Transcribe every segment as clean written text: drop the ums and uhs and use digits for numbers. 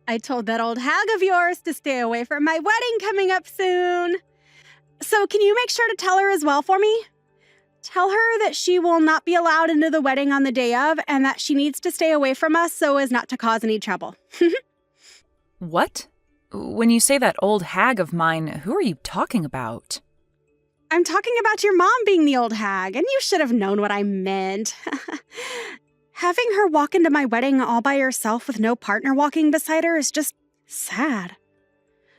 I told that old hag of yours to stay away from my wedding coming up soon. So can you make sure to tell her as well for me? Tell her that she will not be allowed into the wedding on the day of and that she needs to stay away from us so as not to cause any trouble. What? When you say that old hag of mine, who are you talking about? I'm talking about your mom being the old hag, and you should have known what I meant. Having her walk into my wedding all by herself with no partner walking beside her is just sad.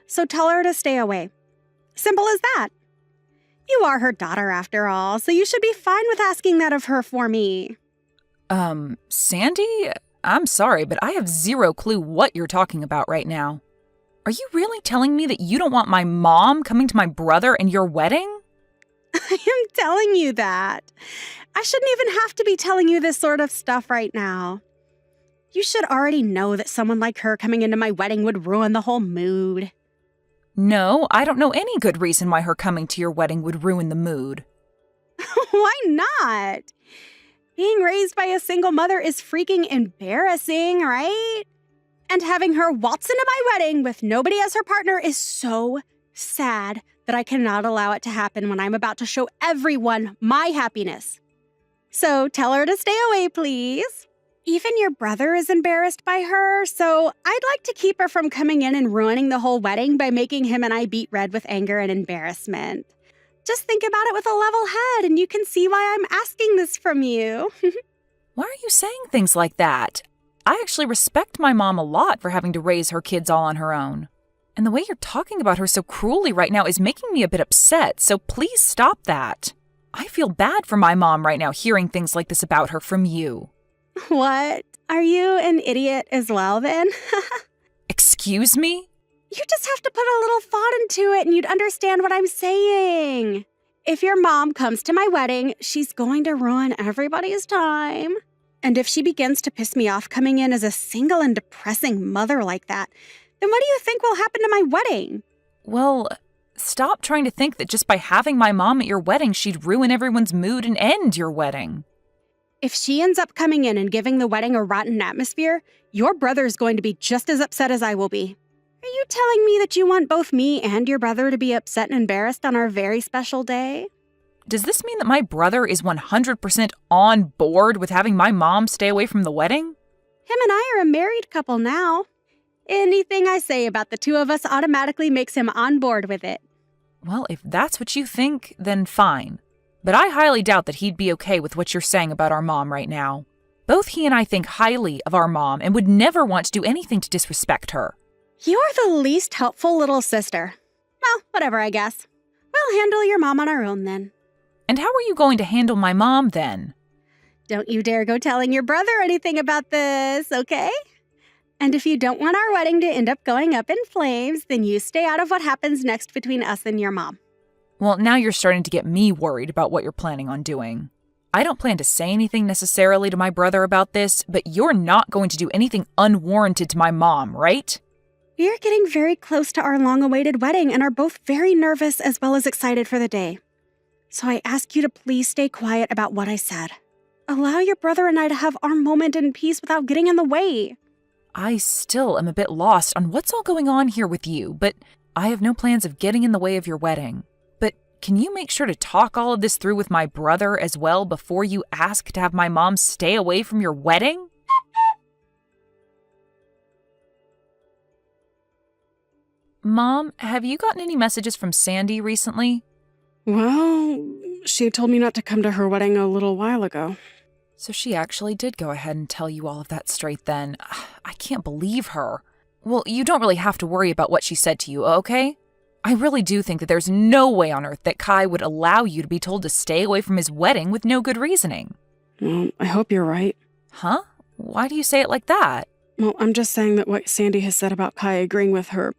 So tell her to stay away. Simple as that. You are her daughter after all, so you should be fine with asking that of her for me. Sandy? I'm sorry, but I have zero clue what you're talking about right now. Are you really telling me that you don't want my mom coming to my brother and your wedding? I am telling you that. I shouldn't even have to be telling you this sort of stuff right now. You should already know that someone like her coming into my wedding would ruin the whole mood. No, I don't know any good reason why her coming to your wedding would ruin the mood. Why not? Being raised by a single mother is freaking embarrassing, right? And having her waltz into my wedding with nobody as her partner is so sad that I cannot allow it to happen when I'm about to show everyone my happiness. So tell her to stay away, please. Even your brother is embarrassed by her, so I'd like to keep her from coming in and ruining the whole wedding by making him and I beat red with anger and embarrassment. Just think about it with a level head, and you can see why I'm asking this from you. Why are you saying things like that? I actually respect my mom a lot for having to raise her kids all on her own. And the way you're talking about her so cruelly right now is making me a bit upset, so please stop that. I feel bad for my mom right now hearing things like this about her from you. What? Are you an idiot as well, then? Excuse me? You just have to put a little thought into it and you'd understand what I'm saying. If your mom comes to my wedding, she's going to ruin everybody's time. And if she begins to piss me off coming in as a single and depressing mother like that, then what do you think will happen to my wedding? Well, stop trying to think that just by having my mom at your wedding, she'd ruin everyone's mood and end your wedding. If she ends up coming in and giving the wedding a rotten atmosphere, your brother's going to be just as upset as I will be. Are you telling me that you want both me and your brother to be upset and embarrassed on our very special day? Does this mean that my brother is 100% on board with having my mom stay away from the wedding? Him and I are a married couple now. Anything I say about the two of us automatically makes him on board with it. Well, if that's what you think, then fine. But I highly doubt that he'd be okay with what you're saying about our mom right now. Both he and I think highly of our mom and would never want to do anything to disrespect her. You're the least helpful little sister. Well, whatever, I guess. We'll handle your mom on our own then. And how are you going to handle my mom then? Don't you dare go telling your brother anything about this, okay? And if you don't want our wedding to end up going up in flames, then you stay out of what happens next between us and your mom. Well, now you're starting to get me worried about what you're planning on doing. I don't plan to say anything necessarily to my brother about this, but you're not going to do anything unwarranted to my mom, right? We are getting very close to our long-awaited wedding and are both very nervous as well as excited for the day. So I ask you to please stay quiet about what I said. Allow your brother and I to have our moment in peace without getting in the way. I still am a bit lost on what's all going on here with you, but I have no plans of getting in the way of your wedding. But can you make sure to talk all of this through with my brother as well before you ask to have my mom stay away from your wedding? Mom, have you gotten any messages from Sandy recently? Well, she told me not to come to her wedding a little while ago. So she actually did go ahead and tell you all of that straight then. I can't believe her. Well, you don't really have to worry about what she said to you, okay? I really do think that there's no way on earth that Kai would allow you to be told to stay away from his wedding with no good reasoning. Well, I hope you're right. Huh? Why do you say it like that? Well, I'm just saying that what Sandy has said about Kai agreeing with her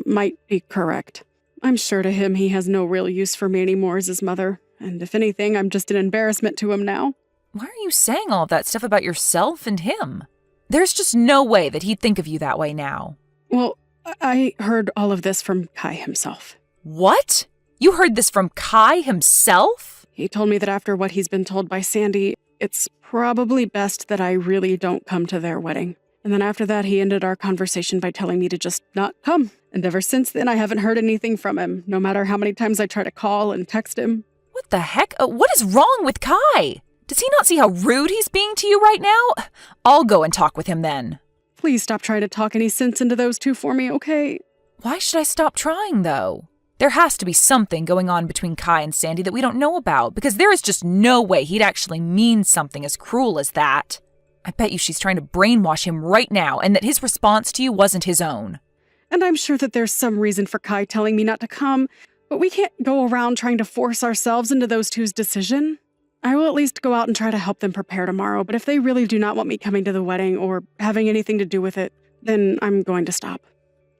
might be correct. I'm sure to him he has no real use for me anymore as his mother, and if anything, I'm just an embarrassment to him now. Why are you saying all of that stuff about yourself and him? There's just no way that he'd think of you that way now. Well, I heard all of this from Kai himself. What? You heard this from Kai himself? He told me that after what he's been told by Sandy, it's probably best that I really don't come to their wedding. And then after that, he ended our conversation by telling me to just not come. And ever since then, I haven't heard anything from him, no matter how many times I try to call and text him. What the heck? What is wrong with Kai? Does he not see how rude he's being to you right now? I'll go and talk with him then. Please stop trying to talk any sense into those two for me, okay? Why should I stop trying, though? There has to be something going on between Kai and Sandy that we don't know about, because there is just no way he'd actually mean something as cruel as that. I bet you she's trying to brainwash him right now, and that his response to you wasn't his own. And I'm sure that there's some reason for Kai telling me not to come, but we can't go around trying to force ourselves into those two's decision. I will at least go out and try to help them prepare tomorrow, but if they really do not want me coming to the wedding or having anything to do with it, then I'm going to stop.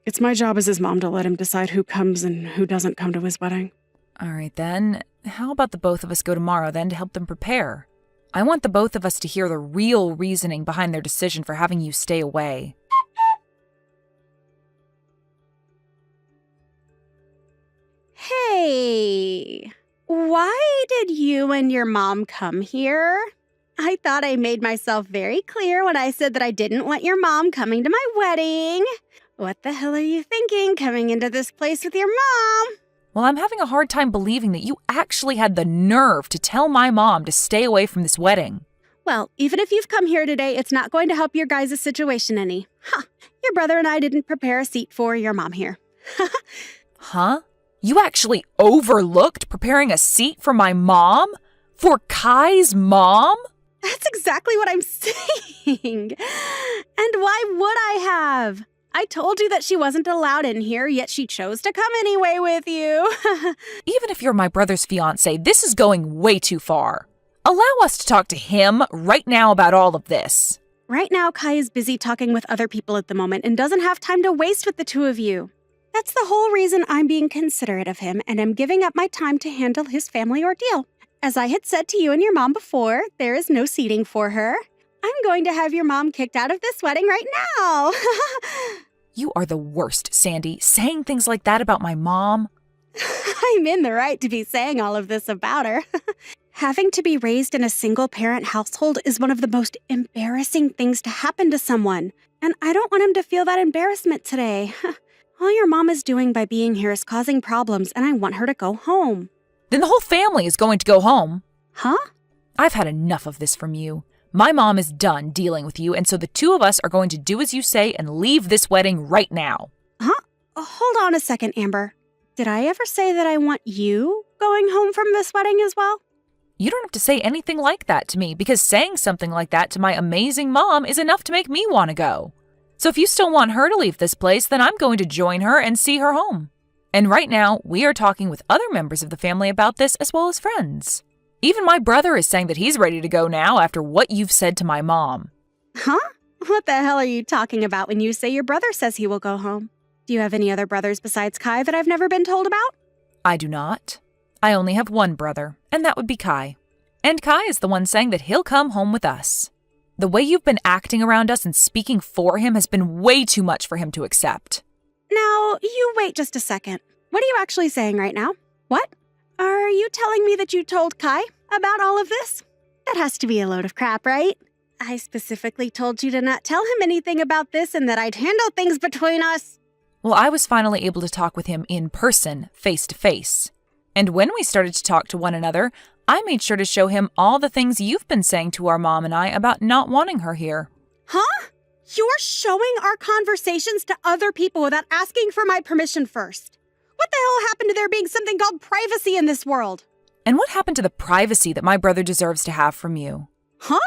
It's my job as his mom to let him decide who comes and who doesn't come to his wedding. All right, then. How about the both of us go tomorrow, then, to help them prepare? I want the both of us to hear the real reasoning behind their decision for having you stay away. Hey, why did you and your mom come here? I thought I made myself very clear when I said that I didn't want your mom coming to my wedding. What the hell are you thinking coming into this place with your mom? Well, I'm having a hard time believing that you actually had the nerve to tell my mom to stay away from this wedding. Well, even if you've come here today, it's not going to help your guys' situation any. Your brother and I didn't prepare a seat for your mom here. Huh? You actually overlooked preparing a seat for my mom? For Kai's mom? That's exactly what I'm saying. And why would I have? I told you that she wasn't allowed in here, yet she chose to come anyway with you. Even if you're my brother's fiancé, this is going way too far. Allow us to talk to him right now about all of this. Right now, Kai is busy talking with other people at the moment and doesn't have time to waste with the two of you. That's the whole reason I'm being considerate of him and am giving up my time to handle his family ordeal. As I had said to you and your mom before, there is no seating for her. I'm going to have your mom kicked out of this wedding right now. You are the worst, Sandy, saying things like that about my mom. I'm in the right to be saying all of this about her. Having to be raised in a single-parent household is one of the most embarrassing things to happen to someone, and I don't want him to feel that embarrassment today. All your mom is doing by being here is causing problems, and I want her to go home. Then the whole family is going to go home. Huh? I've had enough of this from you. My mom is done dealing with you, and so the two of us are going to do as you say and leave this wedding right now. Huh? Hold on a second, Amber. Did I ever say that I want you going home from this wedding as well? You don't have to say anything like that to me, because saying something like that to my amazing mom is enough to make me want to go. So if you still want her to leave this place, then I'm going to join her and see her home. And right now, we are talking with other members of the family about this as well as friends. Even my brother is saying that he's ready to go now after what you've said to my mom. Huh? What the hell are you talking about when you say your brother says he will go home? Do you have any other brothers besides Kai that I've never been told about? I do not. I only have one brother, and that would be Kai. And Kai is the one saying that he'll come home with us. The way you've been acting around us and speaking for him has been way too much for him to accept. Now, you wait just a second. What are you actually saying right now? What? Are you telling me that you told Kai about all of this? That has to be a load of crap, right? I specifically told you to not tell him anything about this and that I'd handle things between us. Well, I was finally able to talk with him in person, face to face. And when we started to talk to one another, I made sure to show him all the things you've been saying to our mom and I about not wanting her here. Huh? You're showing our conversations to other people without asking for my permission first. What the hell happened to there being something called privacy in this world? And what happened to the privacy that my brother deserves to have from you? Huh?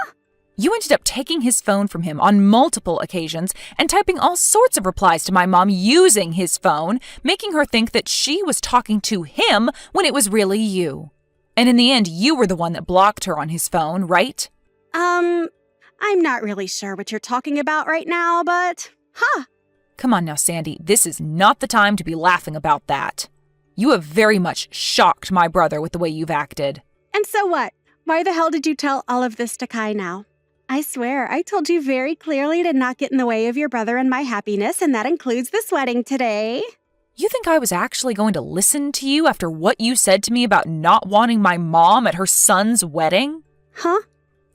You ended up taking his phone from him on multiple occasions and typing all sorts of replies to my mom using his phone, making her think that she was talking to him when it was really you. And in the end, you were the one that blocked her on his phone, right? I'm not really sure what you're talking about right now, but... Come on now, Sandy. This is not the time to be laughing about that. You have very much shocked my brother with the way you've acted. And so what? Why the hell did you tell all of this to Kai now? I swear, I told you very clearly to not get in the way of your brother and my happiness, and that includes this wedding today. You think I was actually going to listen to you after what you said to me about not wanting my mom at her son's wedding? Huh?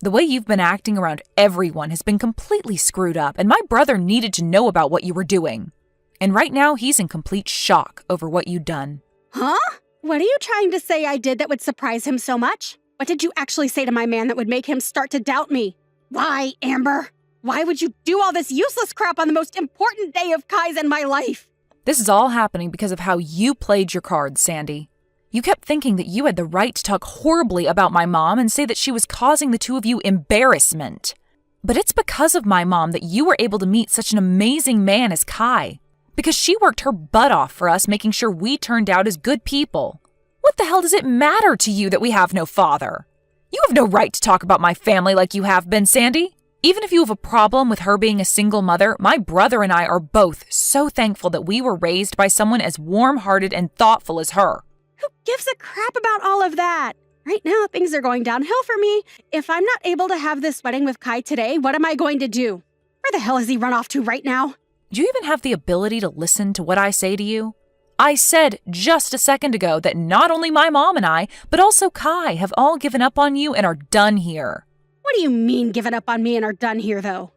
The way you've been acting around everyone has been completely screwed up, and my brother needed to know about what you were doing. And right now, he's in complete shock over what you'd done. Huh? What are you trying to say I did that would surprise him so much? What did you actually say to my man that would make him start to doubt me? Why, Amber? Why would you do all this useless crap on the most important day of Kai's in my life? This is all happening because of how you played your cards, Sandy. You kept thinking that you had the right to talk horribly about my mom and say that she was causing the two of you embarrassment. But it's because of my mom that you were able to meet such an amazing man as Kai. Because she worked her butt off for us, making sure we turned out as good people. What the hell does it matter to you that we have no father? You have no right to talk about my family like you have been, Sandy. Even if you have a problem with her being a single mother, my brother and I are both so thankful that we were raised by someone as warm-hearted and thoughtful as her. Who gives a crap about all of that? Right now, things are going downhill for me. If I'm not able to have this wedding with Kai today, what am I going to do? Where the hell has he run off to right now? Do you even have the ability to listen to what I say to you? I said just a second ago that not only my mom and I, but also Kai have all given up on you and are done here. What do you mean given up on me and are done here, though?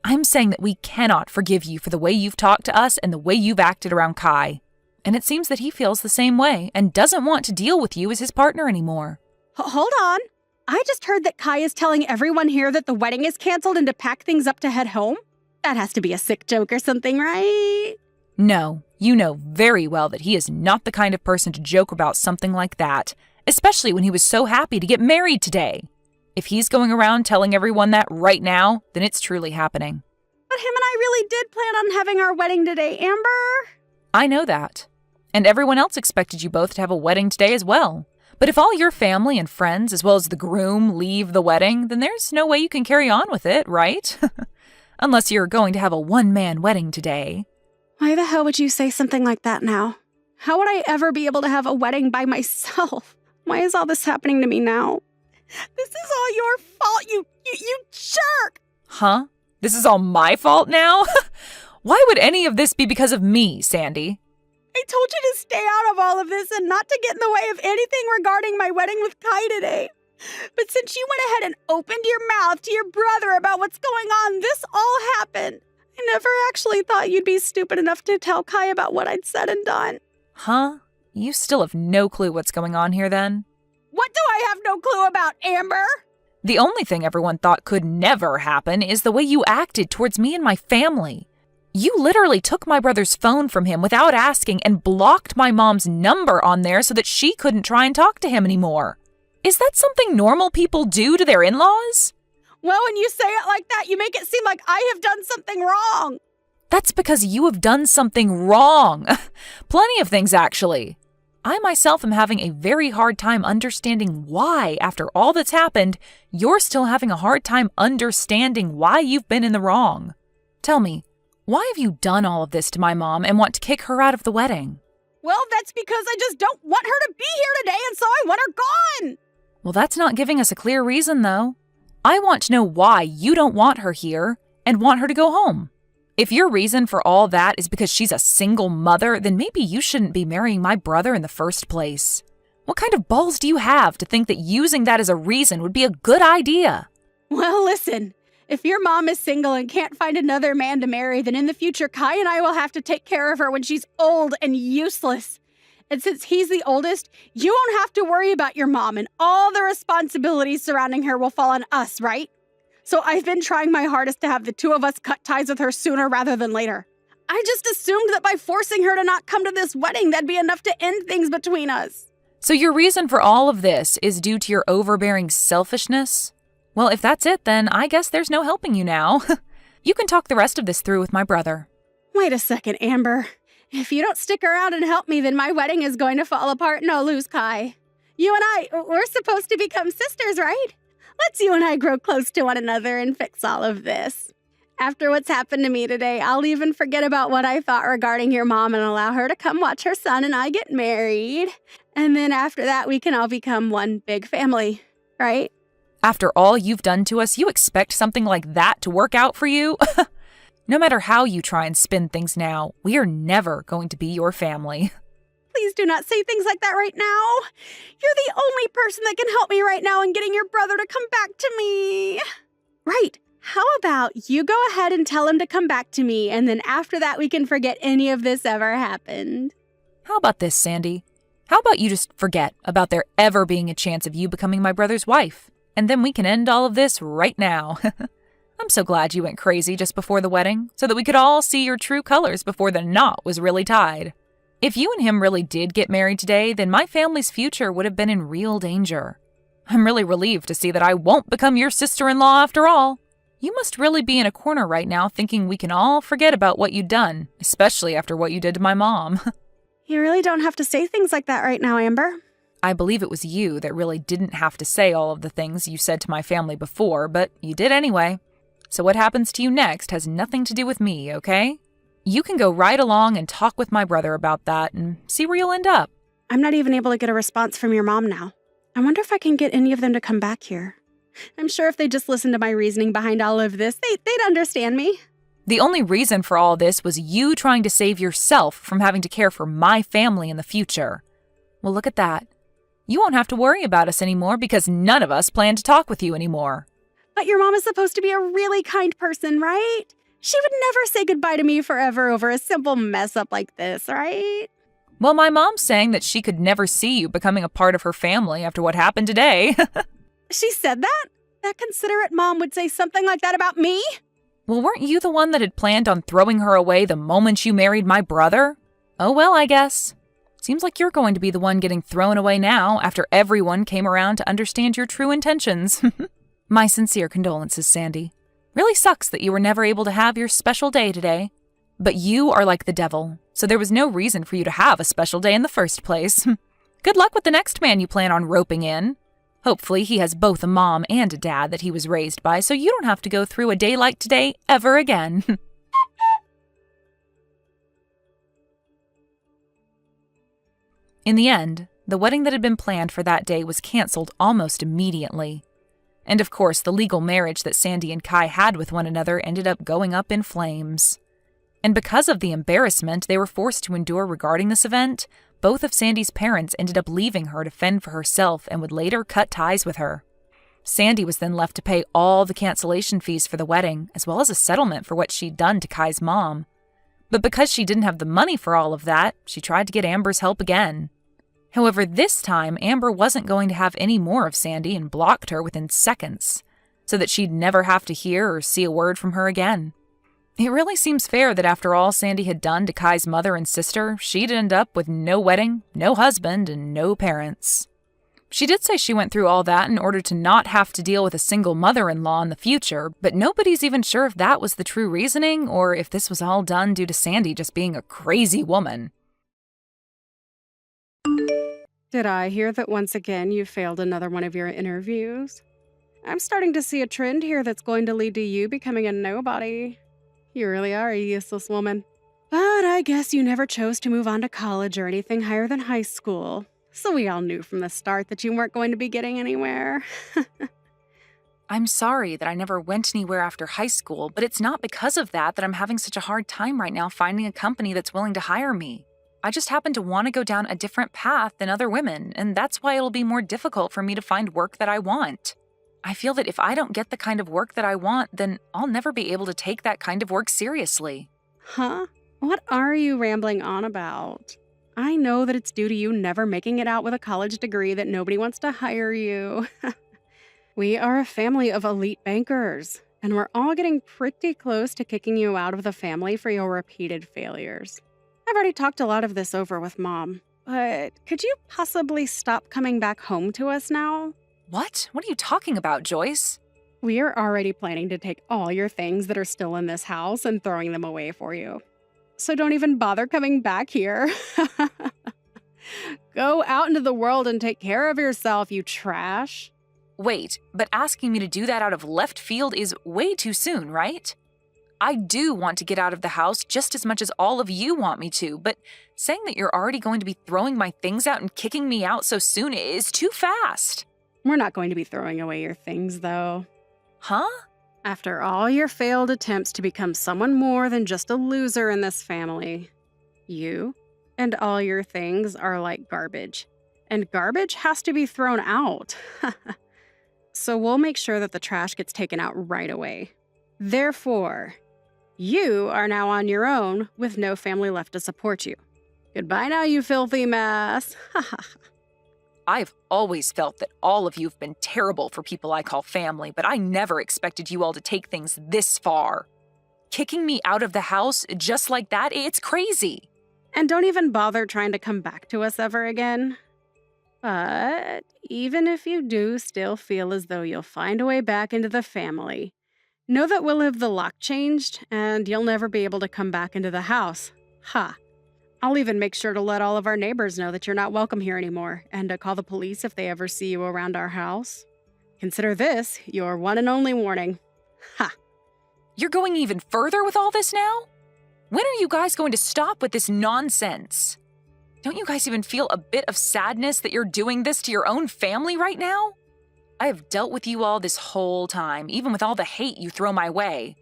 I'm saying that we cannot forgive you for the way you've talked to us and the way you've acted around Kai. And it seems that he feels the same way and doesn't want to deal with you as his partner anymore. Hold on. I just heard that Kai is telling everyone here that the wedding is canceled and to pack things up to head home. That has to be a sick joke or something, right? No, you know very well that he is not the kind of person to joke about something like that, especially when he was so happy to get married today. If he's going around telling everyone that right now, then it's truly happening. But him and I really did plan on having our wedding today, Amber. I know that. And everyone else expected you both to have a wedding today as well. But if all your family and friends, as well as the groom, leave the wedding, then there's no way you can carry on with it, right? Unless you're going to have a one-man wedding today. Why the hell would you say something like that now? How would I ever be able to have a wedding by myself? Why is all this happening to me now? This is all your fault, you jerk! Huh? This is all my fault now? Why would any of this be because of me, Sandy? I told you to stay out of all of this and not to get in the way of anything regarding my wedding with Kai today. But since you went ahead and opened your mouth to your brother about what's going on, this all happened. I never actually thought you'd be stupid enough to tell Kai about what I'd said and done. Huh? You still have no clue what's going on here then? What do I have no clue about, Amber? The only thing everyone thought could never happen is the way you acted towards me and my family. You literally took my brother's phone from him without asking and blocked my mom's number on there so that she couldn't try and talk to him anymore. Is that something normal people do to their in-laws? Well, when you say it like that, you make it seem like I have done something wrong. That's because you have done something wrong. Plenty of things, actually. I myself am having a very hard time understanding why, after all that's happened, you're still having a hard time understanding why you've been in the wrong. Tell me, why have you done all of this to my mom and want to kick her out of the wedding? Well, that's because I just don't want her to be here today, and so I want her gone. Well, that's not giving us a clear reason, though. I want to know why you don't want her here and want her to go home. If your reason for all that is because she's a single mother, then maybe you shouldn't be marrying my brother in the first place. What kind of balls do you have to think that using that as a reason would be a good idea? Well, listen, if your mom is single and can't find another man to marry, then in the future, Kai and I will have to take care of her when she's old and useless. And since he's the oldest, you won't have to worry about your mom, and all the responsibilities surrounding her will fall on us, right? So I've been trying my hardest to have the two of us cut ties with her sooner rather than later. I just assumed that by forcing her to not come to this wedding, that'd be enough to end things between us. So your reason for all of this is due to your overbearing selfishness? Well, if that's it, then I guess there's no helping you now. You can talk the rest of this through with my brother. Wait a second, Amber. If you don't stick around and help me, then my wedding is going to fall apart and I'll lose Kai. You and we're supposed to become sisters, right? Let's you and I grow close to one another and fix all of this. After what's happened to me today, I'll even forget about what I thought regarding your mom and allow her to come watch her son and I get married. And then after that, we can all become one big family, right? After all you've done to us, you expect something like that to work out for you? No matter how you try and spin things now, we are never going to be your family. Please do not say things like that right now. You're the only person that can help me right now in getting your brother to come back to me. Right. How about you go ahead and tell him to come back to me, and then after that we can forget any of this ever happened. How about this, Sandy? How about you just forget about there ever being a chance of you becoming my brother's wife, and then we can end all of this right now. I'm so glad you went crazy just before the wedding, so that we could all see your true colors before the knot was really tied. If you and him really did get married today, then my family's future would have been in real danger. I'm really relieved to see that I won't become your sister-in-law after all. You must really be in a corner right now thinking we can all forget about what you'd done, especially after what you did to my mom. You really don't have to say things like that right now, Amber. I believe it was you that really didn't have to say all of the things you said to my family before, but you did anyway. So what happens to you next has nothing to do with me, okay? You can go right along and talk with my brother about that and see where you'll end up. I'm not even able to get a response from your mom now. I wonder if I can get any of them to come back here. I'm sure if they just listened to my reasoning behind all of this, they'd understand me. The only reason for all this was you trying to save yourself from having to care for my family in the future. Well, look at that. You won't have to worry about us anymore because none of us plan to talk with you anymore. But your mom is supposed to be a really kind person, right? She would never say goodbye to me forever over a simple mess up like this, right? Well, my mom's saying that she could never see you becoming a part of her family after what happened today. She said that? That considerate mom would say something like that about me? Well, weren't you the one that had planned on throwing her away the moment you married my brother? Oh well, I guess. Seems like you're going to be the one getting thrown away now after everyone came around to understand your true intentions. My sincere condolences, Sandy. Really sucks that you were never able to have your special day today. But you are like the devil, so there was no reason for you to have a special day in the first place. Good luck with the next man you plan on roping in. Hopefully he has both a mom and a dad that he was raised by, so you don't have to go through a day like today ever again. In the end, the wedding that had been planned for that day was canceled almost immediately. And of course, the legal marriage that Sandy and Kai had with one another ended up going up in flames. And because of the embarrassment they were forced to endure regarding this event, both of Sandy's parents ended up leaving her to fend for herself and would later cut ties with her. Sandy was then left to pay all the cancellation fees for the wedding, as well as a settlement for what she'd done to Kai's mom. But because she didn't have the money for all of that, she tried to get Amber's help again. However, this time, Amber wasn't going to have any more of Sandy and blocked her within seconds, so that she'd never have to hear or see a word from her again. It really seems fair that after all Sandy had done to Kai's mother and sister, she'd end up with no wedding, no husband, and no parents. She did say she went through all that in order to not have to deal with a single mother-in-law in the future, but nobody's even sure if that was the true reasoning or if this was all done due to Sandy just being a crazy woman. Did I hear that once again you failed another one of your interviews? I'm starting to see a trend here that's going to lead to you becoming a nobody. You really are a useless woman. But I guess you never chose to move on to college or anything higher than high school. So we all knew from the start that you weren't going to be getting anywhere. I'm sorry that I never went anywhere after high school, but it's not because of that I'm having such a hard time right now finding a company that's willing to hire me. I just happen to want to go down a different path than other women, and that's why it'll be more difficult for me to find work that I want. I feel that if I don't get the kind of work that I want, then I'll never be able to take that kind of work seriously. Huh? What are you rambling on about? I know that it's due to you never making it out with a college degree that nobody wants to hire you. We are a family of elite bankers, and we're all getting pretty close to kicking you out of the family for your repeated failures. I've already talked a lot of this over with Mom, but could you possibly stop coming back home to us now? What? What are you talking about, Joyce? We are already planning to take all your things that are still in this house and throwing them away for you. So don't even bother coming back here. Go out into the world and take care of yourself, you trash. Wait, but asking me to do that out of left field is way too soon, right? I do want to get out of the house just as much as all of you want me to, but saying that you're already going to be throwing my things out and kicking me out so soon is too fast. We're not going to be throwing away your things, though. Huh? After all your failed attempts to become someone more than just a loser in this family, you And all your things are like garbage. And garbage has to be thrown out. So we'll make sure that the trash gets taken out right away. Therefore, you are now on your own with no family left to support you. Goodbye now, you filthy mess. I've always felt that all of you have been terrible for people I call family, but I never expected you all to take things this far. Kicking me out of the house just like that, it's crazy. And don't even bother trying to come back to us ever again. But even if you do still feel as though you'll find a way back into the family, know that we'll have the lock changed and you'll never be able to come back into the house. Ha! I'll even make sure to let all of our neighbors know that you're not welcome here anymore and to call the police if they ever see you around our house. Consider this your one and only warning. Ha! You're going even further with all this now? When are you guys going to stop with this nonsense? Don't you guys even feel a bit of sadness that you're doing this to your own family right now? I have dealt with you all this whole time, even with all the hate you throw my way.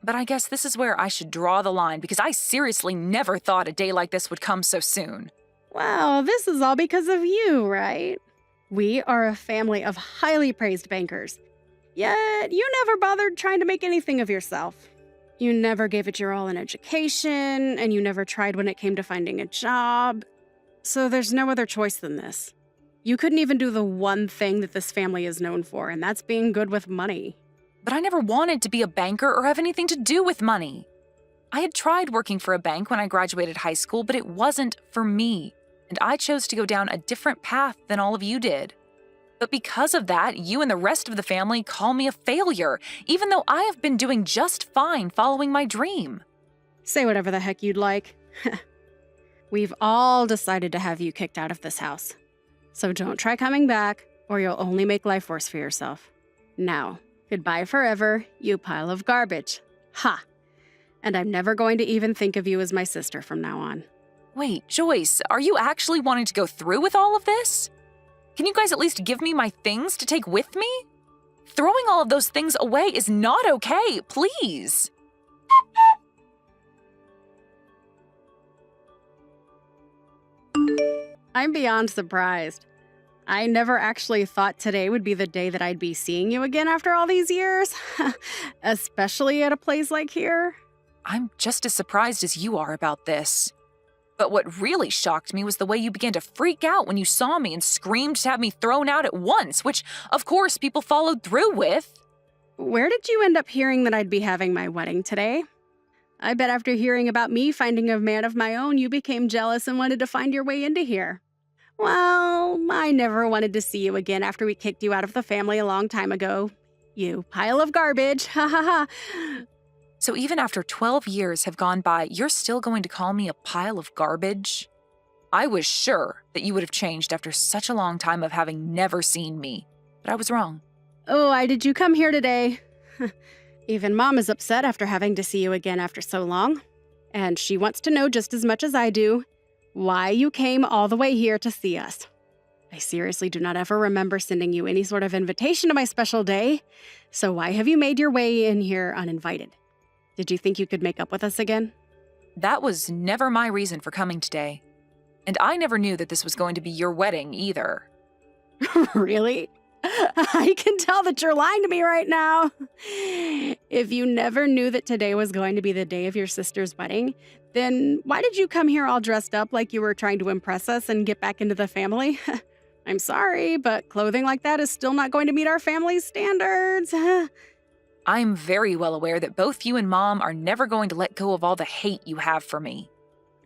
But I guess this is where I should draw the line because I seriously never thought a day like this would come so soon. Well, this is all because of you, right? We are a family of highly praised bankers. Yet, you never bothered trying to make anything of yourself. You never gave it your all in education, and you never tried when it came to finding a job. So there's no other choice than this. You couldn't even do the one thing that this family is known for, and that's being good with money. But I never wanted to be a banker or have anything to do with money. I had tried working for a bank when I graduated high school, but it wasn't for me, and I chose to go down a different path than all of you did. But because of that, you and the rest of the family call me a failure, even though I have been doing just fine following my dream. Say whatever the heck you'd like. We've all decided to have you kicked out of this house. So don't try coming back, or you'll only make life worse for yourself. Now, goodbye forever, you pile of garbage. Ha! And I'm never going to even think of you as my sister from now on. Wait, Joyce, are you actually wanting to go through with all of this? Can you guys at least give me my things to take with me? Throwing all of those things away is not okay, please. I'm beyond surprised. I never actually thought today would be the day that I'd be seeing you again after all these years, especially at a place like here. I'm just as surprised as you are about this. But what really shocked me was the way you began to freak out when you saw me and screamed to have me thrown out at once, which, of course, people followed through with. Where did you end up hearing that I'd be having my wedding today? I bet after hearing about me finding a man of my own, you became jealous and wanted to find your way into here. Well, I never wanted to see you again after we kicked you out of the family a long time ago. You pile of garbage, ha ha ha. So even after 12 years have gone by, you're still going to call me a pile of garbage? I was sure that you would have changed after such a long time of having never seen me, but I was wrong. Oh, why did you come here today? Even Mom is upset after having to see you again after so long. And she wants to know just as much as I do why you came all the way here to see us. I seriously do not ever remember sending you any sort of invitation to my special day, so why have you made your way in here uninvited? Did you think you could make up with us again? That was never my reason for coming today. And I never knew that this was going to be your wedding either. Really? I can tell that you're lying to me right now. If you never knew that today was going to be the day of your sister's wedding, then why did you come here all dressed up like you were trying to impress us and get back into the family? I'm sorry, but clothing like that is still not going to meet our family's standards. I'm very well aware that both you and Mom are never going to let go of all the hate you have for me.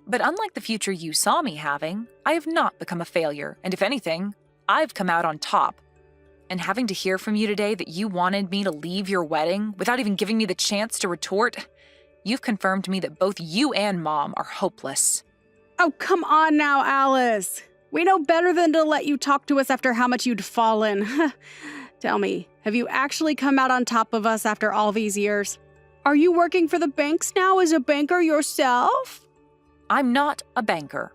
But unlike the future you saw me having, I have not become a failure, and if anything, I've come out on top. And having to hear from you today that you wanted me to leave your wedding without even giving me the chance to retort, you've confirmed to me that both you and Mom are hopeless. Oh, come on now, Alice. We know better than to let you talk to us after how much you'd fallen. Tell me, have you actually come out on top of us after all these years? Are you working for the banks now as a banker yourself? I'm not a banker.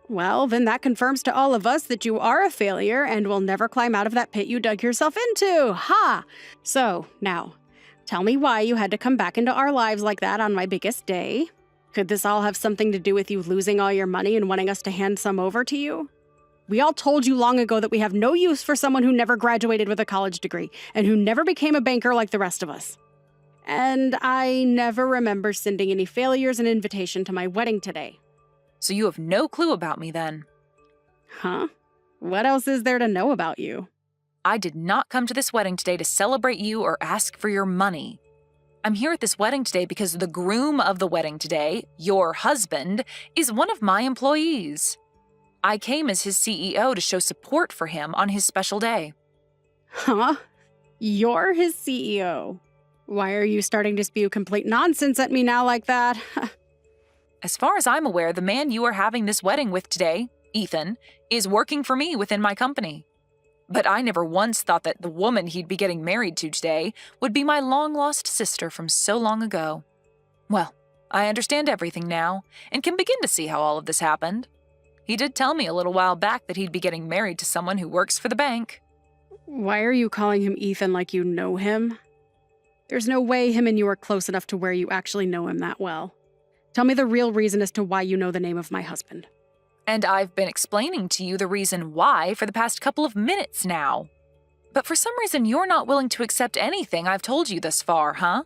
Well, then that confirms to all of us that you are a failure and will never climb out of that pit you dug yourself into. Ha! So, now, tell me why you had to come back into our lives like that on my biggest day. Could this all have something to do with you losing all your money and wanting us to hand some over to you? We all told you long ago that we have no use for someone who never graduated with a college degree and who never became a banker like the rest of us. And I never remember sending any failures an invitation to my wedding today. So you have no clue about me then? Huh? What else is there to know about you? I did not come to this wedding today to celebrate you or ask for your money. I'm here at this wedding today because the groom of the wedding today, your husband, is one of my employees. I came as his CEO to show support for him on his special day. Huh? You're his CEO. Why are you starting to spew complete nonsense at me now like that? As far as I'm aware, the man you are having this wedding with today, Ethan, is working for me within my company. But I never once thought that the woman he'd be getting married to today would be my long-lost sister from so long ago. Well, I understand everything now and can begin to see how all of this happened. He did tell me a little while back that he'd be getting married to someone who works for the bank. Why are you calling him Ethan like you know him? There's no way him and you are close enough to where you actually know him that well. Tell me the real reason as to why you know the name of my husband. And I've been explaining to you the reason why for the past couple of minutes now. But for some reason, you're not willing to accept anything I've told you thus far, huh?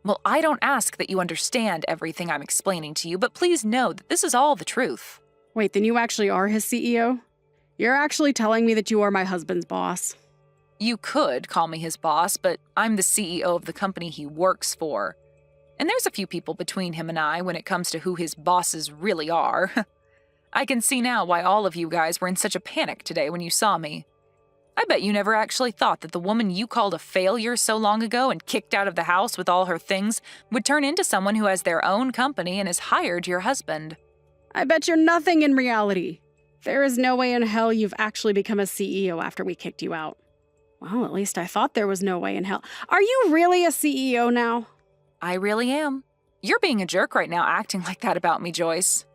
Well, I don't ask that you understand everything I'm explaining to you, but please know that this is all the truth. Wait, then you actually are his CEO? You're actually telling me that you are my husband's boss? You could call me his boss, but I'm the CEO of the company he works for. And there's a few people between him and I when it comes to who his bosses really are. I can see now why all of you guys were in such a panic today when you saw me. I bet you never actually thought that the woman you called a failure so long ago and kicked out of the house with all her things would turn into someone who has their own company and has hired your husband. I bet you're nothing in reality. There is no way in hell you've actually become a CEO after we kicked you out. Well, at least I thought there was no way in hell. Are you really a CEO now? I really am. You're being a jerk right now acting like that about me, Joyce.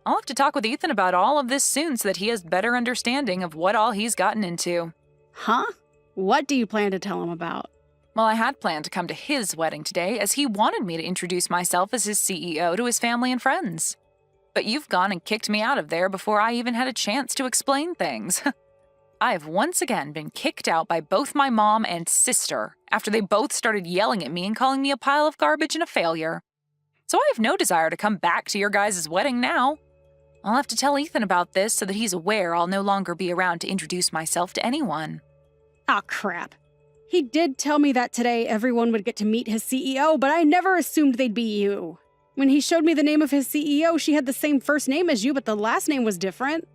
I'll have to talk with Ethan about all of this soon so that he has better understanding of what all he's gotten into. Huh? What do you plan to tell him about? Well, I had planned to come to his wedding today as he wanted me to introduce myself as his CEO to his family and friends. But you've gone and kicked me out of there before I even had a chance to explain things. I have once again been kicked out by both my mom and sister after they both started yelling at me and calling me a pile of garbage and a failure. So I have no desire to come back to your guys' wedding now. I'll have to tell Ethan about this so that he's aware I'll no longer be around to introduce myself to anyone. Ah, crap. He did tell me that today everyone would get to meet his CEO, but I never assumed they'd be you. When he showed me the name of his CEO, she had the same first name as you, but the last name was different.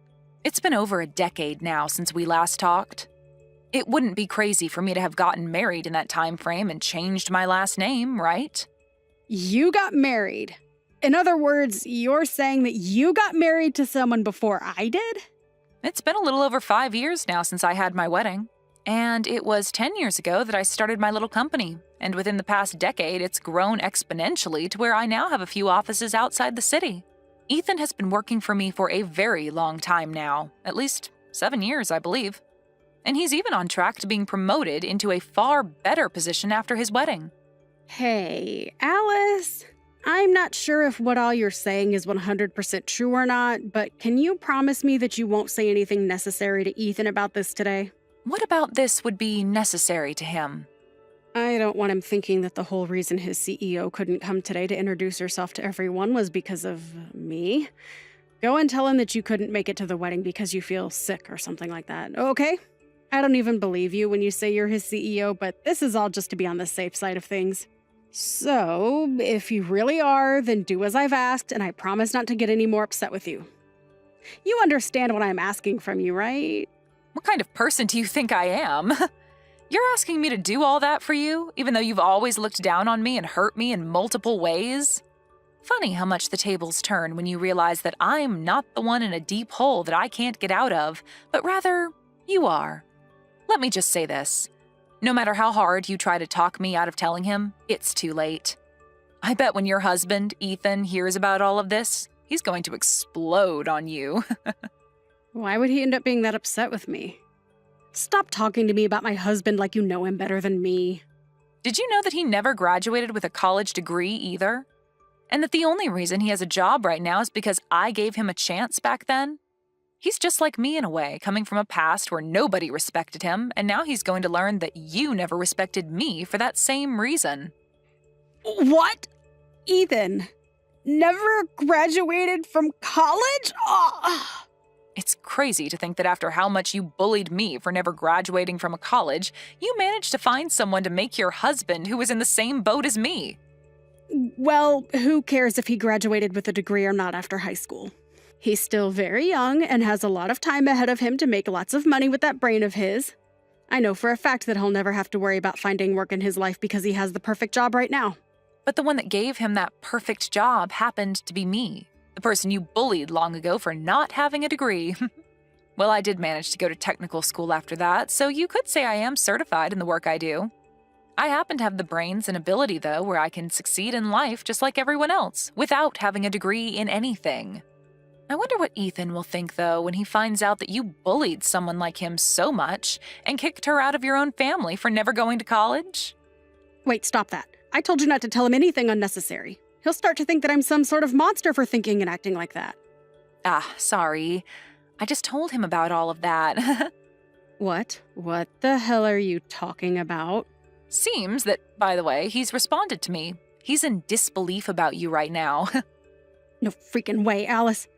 It's been over a decade now since we last talked. It wouldn't be crazy for me to have gotten married in that time frame and changed my last name, right? You got married. In other words, you're saying that you got married to someone before I did? It's been a little over 5 years now since I had my wedding. And it was 10 years ago that I started my little company. And within the past decade, it's grown exponentially to where I now have a few offices outside the city. Ethan has been working for me for a very long time now, at least 7 years, I believe. And he's even on track to being promoted into a far better position after his wedding. Hey, Alice, I'm not sure if what all you're saying is 100% true or not, but can you promise me that you won't say anything necessary to Ethan about this today? What about this would be necessary to him? I don't want him thinking that the whole reason his CEO couldn't come today to introduce herself to everyone was because of me. Go and tell him that you couldn't make it to the wedding because you feel sick or something like that, okay? I don't even believe you when you say you're his CEO, but this is all just to be on the safe side of things. So, if you really are, then do as I've asked, and I promise not to get any more upset with you. You understand what I'm asking from you, right? What kind of person do you think I am? You're asking me to do all that for you, even though you've always looked down on me and hurt me in multiple ways? Funny how much the tables turn when you realize that I'm not the one in a deep hole that I can't get out of, but rather, you are. Let me just say this. No matter how hard you try to talk me out of telling him, it's too late. I bet when your husband, Ethan, hears about all of this, he's going to explode on you. Why would he end up being that upset with me? Stop talking to me about my husband like you know him better than me. Did you know that he never graduated with a college degree either? And that the only reason he has a job right now is because I gave him a chance back then? He's just like me in a way, coming from a past where nobody respected him, and now he's going to learn that you never respected me for that same reason. What? Ethan never graduated from college? Oh. It's crazy to think that after how much you bullied me for never graduating from a college, you managed to find someone to make your husband who was in the same boat as me. Well, who cares if he graduated with a degree or not after high school? He's still very young and has a lot of time ahead of him to make lots of money with that brain of his. I know for a fact that he'll never have to worry about finding work in his life because he has the perfect job right now. But the one that gave him that perfect job happened to be me, the person you bullied long ago for not having a degree. Well, I did manage to go to technical school after that, so you could say I am certified in the work I do. I happen to have the brains and ability, though, where I can succeed in life just like everyone else, without having a degree in anything. I wonder what Ethan will think, though, when he finds out that you bullied someone like him so much and kicked her out of your own family for never going to college. Wait, stop that. I told you not to tell him anything unnecessary. He'll start to think that I'm some sort of monster for thinking and acting like that. Sorry. I just told him about all of that. What? What the hell are you talking about? Seems that, by the way, he's responded to me. He's in disbelief about you right now. No freaking way, Alice.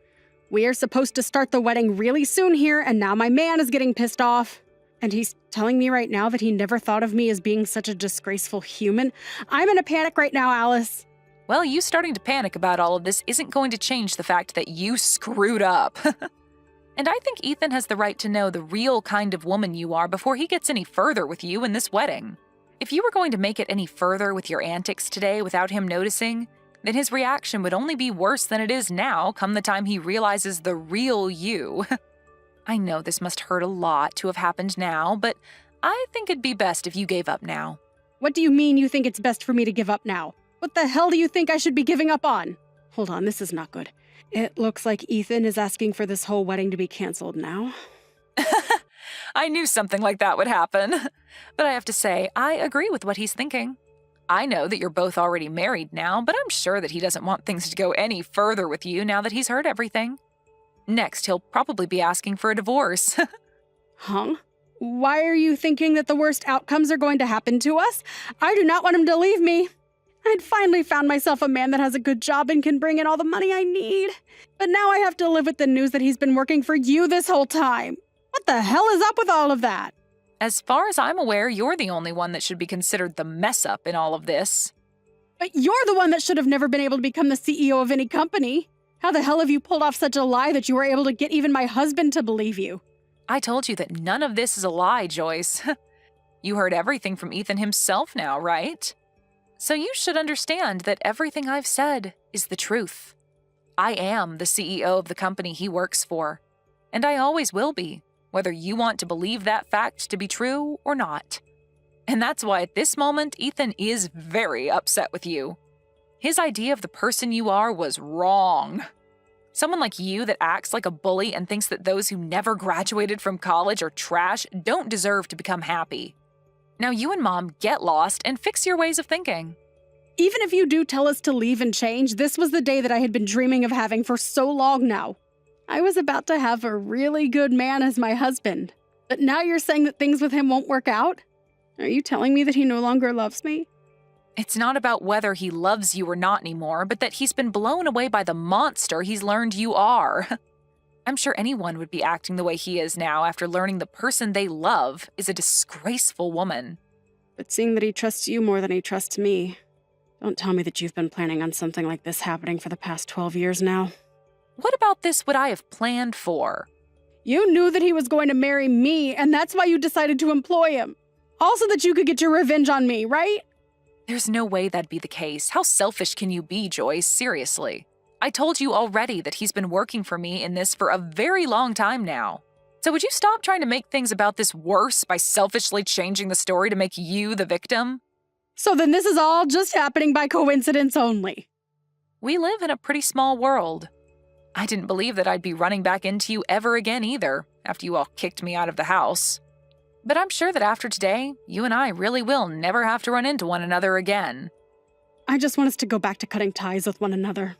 We are supposed to start the wedding really soon here, and now my man is getting pissed off. And he's telling me right now that he never thought of me as being such a disgraceful human. I'm in a panic right now, Alice. Well, you starting to panic about all of this isn't going to change the fact that you screwed up. And I think Ethan has the right to know the real kind of woman you are before he gets any further with you in this wedding. If you were going to make it any further with your antics today without him noticing, then his reaction would only be worse than it is now come the time he realizes the real you. I know this must hurt a lot to have happened now, but I think it'd be best if you gave up now. What do you mean you think it's best for me to give up now? What the hell do you think I should be giving up on? Hold on, this is not good. It looks like Ethan is asking for this whole wedding to be canceled now. I knew something like that would happen. But I have to say, I agree with what he's thinking. I know that you're both already married now, but I'm sure that he doesn't want things to go any further with you now that he's heard everything. Next, he'll probably be asking for a divorce. Huh? Why are you thinking that the worst outcomes are going to happen to us? I do not want him to leave me. I'd finally found myself a man that has a good job and can bring in all the money I need. But now I have to live with the news that he's been working for you this whole time. What the hell is up with all of that? As far as I'm aware, you're the only one that should be considered the mess-up in all of this. But you're the one that should have never been able to become the CEO of any company. How the hell have you pulled off such a lie that you were able to get even my husband to believe you? I told you that none of this is a lie, Joyce. You heard everything from Ethan himself now, right? So you should understand that everything I've said is the truth. I am the CEO of the company he works for, and I always will be, whether you want to believe that fact to be true or not. And that's why at this moment, Ethan is very upset with you. His idea of the person you are was wrong. Someone like you that acts like a bully and thinks that those who never graduated from college are trash don't deserve to become happy. Now you and Mom get lost and fix your ways of thinking. Even if you do tell us to leave and change, this was the day that I had been dreaming of having for so long now. I was about to have a really good man as my husband. But now you're saying that things with him won't work out? Are you telling me that he no longer loves me? It's not about whether he loves you or not anymore, but that he's been blown away by the monster he's learned you are. I'm sure anyone would be acting the way he is now after learning the person they love is a disgraceful woman. But seeing that he trusts you more than he trusts me, don't tell me that you've been planning on something like this happening for the past 12 years now. What about this would I have planned for? You knew that he was going to marry me, and that's why you decided to employ him. Also that you could get your revenge on me, right? There's no way that'd be the case. How selfish can you be, Joyce? Seriously. I told you already that he's been working for me in this for a very long time now. So would you stop trying to make things about this worse by selfishly changing the story to make you the victim? So then this is all just happening by coincidence only. We live in a pretty small world. I didn't believe that I'd be running back into you ever again either, after you all kicked me out of the house. But I'm sure that after today, you and I really will never have to run into one another again. I just want us to go back to cutting ties with one another.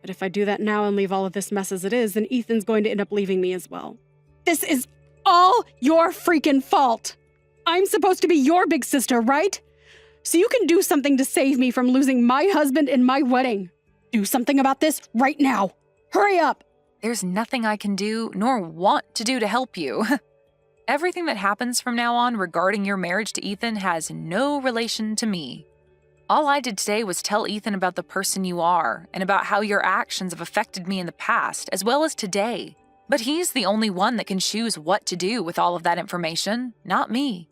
But if I do that now and leave all of this mess as it is, then Ethan's going to end up leaving me as well. This is all your freaking fault. I'm supposed to be your big sister, right? So you can do something to save me from losing my husband and my wedding. Do something about this right now. Hurry up. There's nothing I can do nor want to do to help you. Everything that happens from now on regarding your marriage to Ethan has no relation to me. All I did today was tell Ethan about the person you are and about how your actions have affected me in the past as well as today. But he's the only one that can choose what to do with all of that information, not me.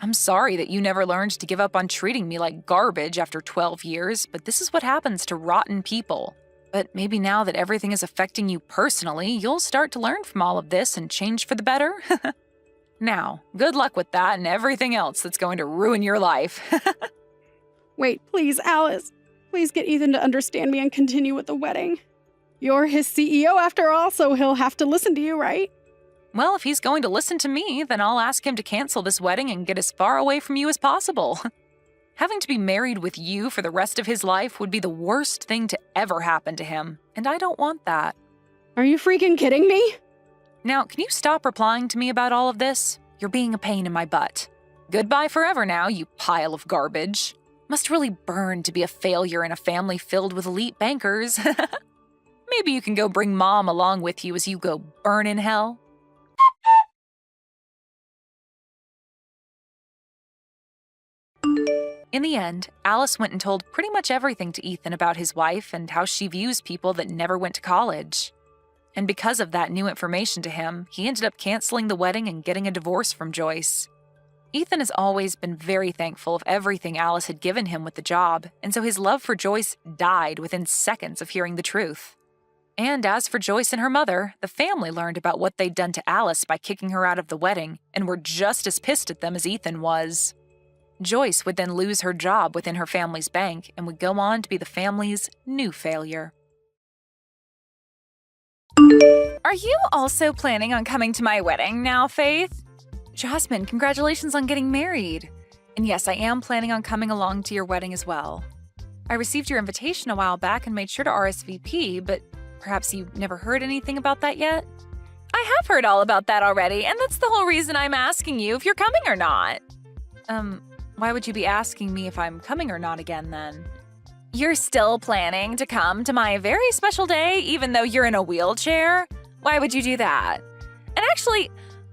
I'm sorry that you never learned to give up on treating me like garbage after 12 years, but this is what happens to rotten people. But maybe now that everything is affecting you personally, you'll start to learn from all of this and change for the better. Now, good luck with that and everything else that's going to ruin your life. Wait, please, Alice. Please get Ethan to understand me and continue with the wedding. You're his CEO after all, so he'll have to listen to you, right? Well, if he's going to listen to me, then I'll ask him to cancel this wedding and get as far away from you as possible. Having to be married with you for the rest of his life would be the worst thing to ever happen to him, and I don't want that. Are you freaking kidding me? Now, can you stop replying to me about all of this? You're being a pain in my butt. Goodbye forever now, you pile of garbage. Must really burn to be a failure in a family filled with elite bankers. Maybe you can go bring Mom along with you as you go burn in hell. In the end, Alice went and told pretty much everything to Ethan about his wife and how she views people that never went to college. And because of that new information to him, he ended up canceling the wedding and getting a divorce from Joyce. Ethan has always been very thankful of everything Alice had given him with the job, and so his love for Joyce died within seconds of hearing the truth. And as for Joyce and her mother, the family learned about what they'd done to Alice by kicking her out of the wedding and were just as pissed at them as Ethan was. Joyce would then lose her job within her family's bank and would go on to be the family's new failure. Are you also planning on coming to my wedding now, Faith? Jasmine, congratulations on getting married. And yes, I am planning on coming along to your wedding as well. I received your invitation a while back and made sure to RSVP, but perhaps you never heard anything about that yet? I have heard all about that already, and that's the whole reason I'm asking you if you're coming or not. Why would you be asking me if I'm coming or not again then? You're still planning to come to my very special day even though you're in a wheelchair? Why would you do that? And actually,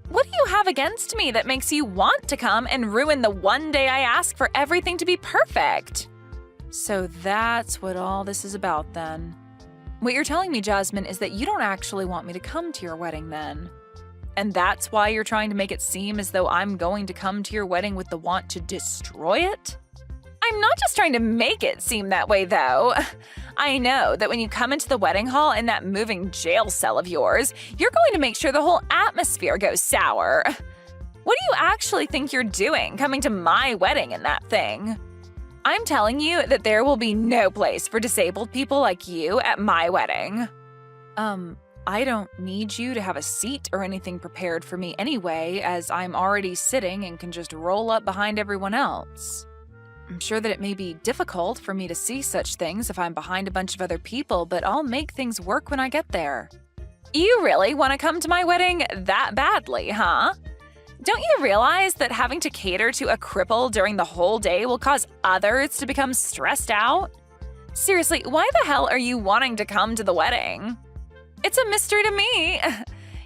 what do you have against me that makes you want to come and ruin the one day I ask for everything to be perfect? So that's what all this is about then. What you're telling me, Jasmine, is that you don't actually want me to come to your wedding then. And that's why you're trying to make it seem as though I'm going to come to your wedding with the want to destroy it? I'm not just trying to make it seem that way, though. I know that when you come into the wedding hall in that moving jail cell of yours, you're going to make sure the whole atmosphere goes sour. What do you actually think you're doing coming to my wedding in that thing? I'm telling you that there will be no place for disabled people like you at my wedding. I don't need you to have a seat or anything prepared for me anyway, as I'm already sitting and can just roll up behind everyone else. I'm sure that it may be difficult for me to see such things if I'm behind a bunch of other people, but I'll make things work when I get there. You really want to come to my wedding that badly, huh? Don't you realize that having to cater to a cripple during the whole day will cause others to become stressed out? Seriously, why the hell are you wanting to come to the wedding? It's a mystery to me.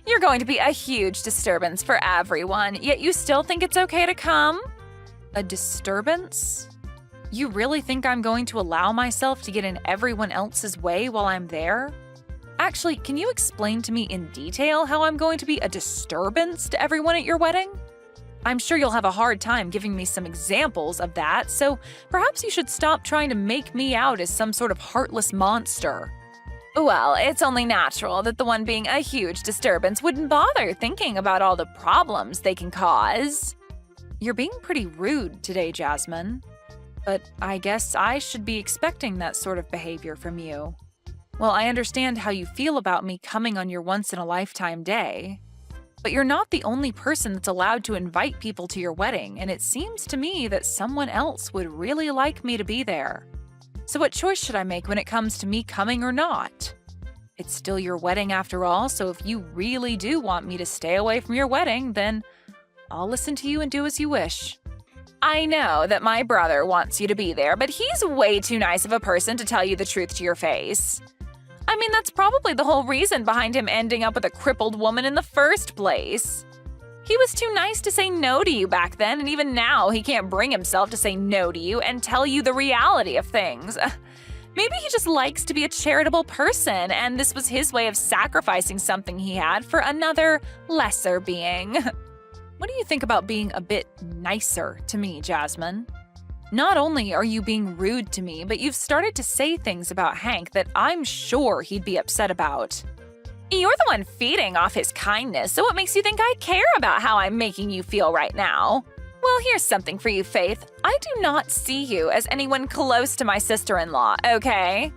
You're going to be a huge disturbance for everyone, yet you still think it's okay to come? A disturbance? You really think I'm going to allow myself to get in everyone else's way while I'm there? Actually, can you explain to me in detail how I'm going to be a disturbance to everyone at your wedding? I'm sure you'll have a hard time giving me some examples of that, so perhaps you should stop trying to make me out as some sort of heartless monster. Well, it's only natural that the one being a huge disturbance wouldn't bother thinking about all the problems they can cause. You're being pretty rude today, Jasmine. But I guess I should be expecting that sort of behavior from you. Well, I understand how you feel about me coming on your once-in-a-lifetime day. But you're not the only person that's allowed to invite people to your wedding, and it seems to me that someone else would really like me to be there. So what choice should I make when it comes to me coming or not? It's still your wedding after all, so if you really do want me to stay away from your wedding, then I'll listen to you and do as you wish. I know that my brother wants you to be there, but he's way too nice of a person to tell you the truth to your face. I mean, that's probably the whole reason behind him ending up with a crippled woman in the first place. He was too nice to say no to you back then, and even now he can't bring himself to say no to you and tell you the reality of things. Maybe he just likes to be a charitable person, and this was his way of sacrificing something he had for another, lesser being. What do you think about being a bit nicer to me, Jasmine? Not only are you being rude to me, but you've started to say things about Hank that I'm sure he'd be upset about. You're the one feeding off his kindness, so what makes you think I care about how I'm making you feel right now? Well, here's something for you, Faith. I do not see you as anyone close to my sister-in-law, okay?